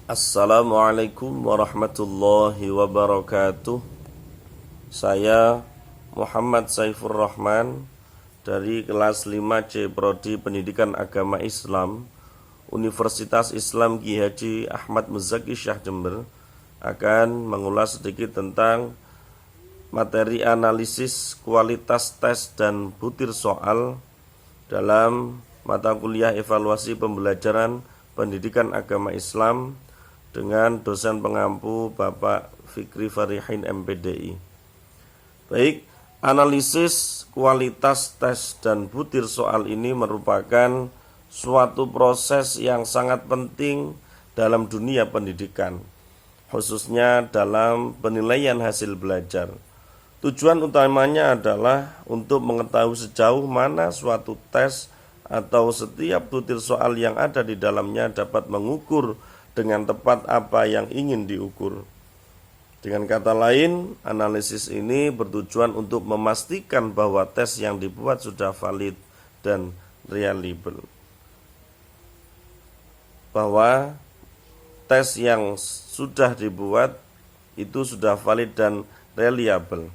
Assalamualaikum warahmatullahi wabarakatuh. Saya Muhammad Saifur Rahman dari kelas 5C Prodi Pendidikan Agama Islam Universitas Islam Ki Haji Ahmad Muzaki Syah Jember akan mengulas sedikit tentang materi analisis kualitas tes dan butir soal dalam mata kuliah evaluasi pembelajaran pendidikan agama Islam dengan dosen pengampu Bapak Fikri Farihin MPDI. Baik, analisis kualitas tes dan butir soal ini merupakan suatu proses yang sangat penting dalam dunia pendidikan, khususnya dalam penilaian hasil belajar. Tujuan utamanya adalah untuk mengetahui sejauh mana suatu tes atau setiap butir soal yang ada di dalamnya dapat mengukur dengan tepat apa yang ingin diukur. Dengan kata lain, analisis ini bertujuan untuk memastikan bahwa tes yang dibuat sudah valid dan reliable. Bahwa tes yang sudah dibuat itu sudah valid dan reliable.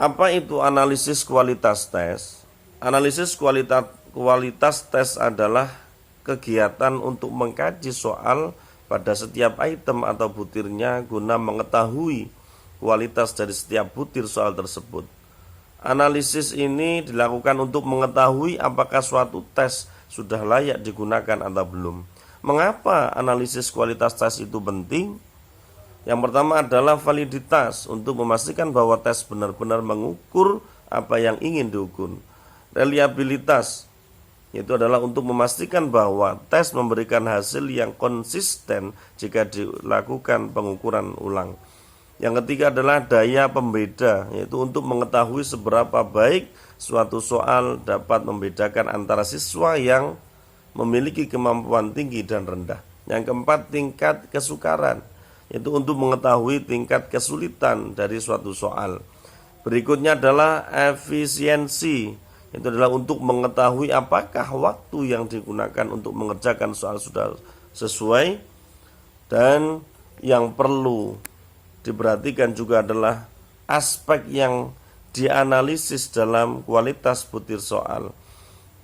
Apa itu analisis kualitas tes? Analisis kualitas tes adalah kegiatan untuk mengkaji soal pada setiap item atau butirnya guna mengetahui kualitas dari setiap butir soal tersebut. Analisis ini dilakukan untuk mengetahui apakah suatu tes sudah layak digunakan atau belum. Mengapa analisis kualitas tes itu penting? Yang pertama adalah validitas, untuk memastikan bahwa tes benar-benar mengukur apa yang ingin diukur. Reliabilitas, itu adalah untuk memastikan bahwa tes memberikan hasil yang konsisten jika dilakukan pengukuran ulang. Yang ketiga adalah daya pembeda, yaitu untuk mengetahui seberapa baik suatu soal dapat membedakan antara siswa yang memiliki kemampuan tinggi dan rendah. Yang keempat, tingkat kesukaran, yaitu untuk mengetahui tingkat kesulitan dari suatu soal. Berikutnya adalah efisiensi, itu adalah untuk mengetahui apakah waktu yang digunakan untuk mengerjakan soal sudah sesuai. Dan yang perlu diperhatikan juga adalah aspek yang dianalisis dalam kualitas butir soal.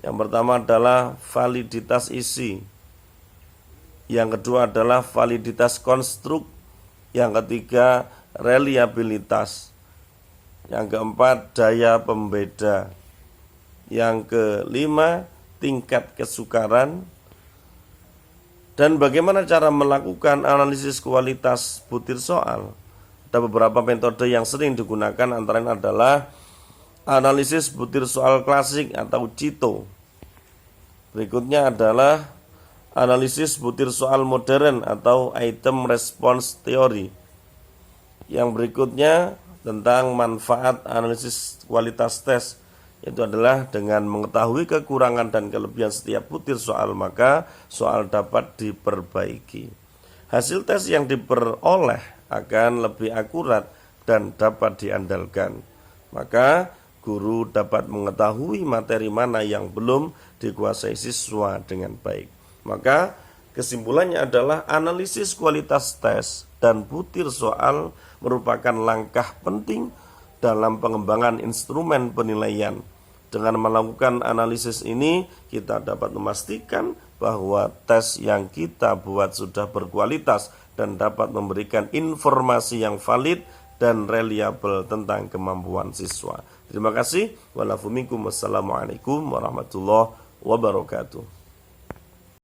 Yang pertama adalah validitas isi, yang kedua adalah validitas konstruk, yang ketiga reliabilitas, yang keempat daya pembeda, yang kelima tingkat kesukaran. Dan bagaimana cara melakukan analisis kualitas butir soal? Ada beberapa metode yang sering digunakan, antaranya adalah analisis butir soal klasik atau CITO. Berikutnya adalah analisis butir soal modern atau item response theory. Yang berikutnya tentang manfaat analisis kualitas tes, itu adalah dengan mengetahui kekurangan dan kelebihan setiap butir soal, maka soal dapat diperbaiki. Hasil tes yang diperoleh akan lebih akurat dan dapat diandalkan. Maka guru dapat mengetahui materi mana yang belum dikuasai siswa dengan baik. Maka kesimpulannya adalah analisis kualitas tes dan butir soal merupakan langkah penting dalam pengembangan instrumen penilaian. Dengan melakukan analisis ini, kita dapat memastikan bahwa tes yang kita buat sudah berkualitas dan dapat memberikan informasi yang valid dan reliable tentang kemampuan siswa. Terima kasih. Wassalamualaikum warahmatullahi wabarakatuh.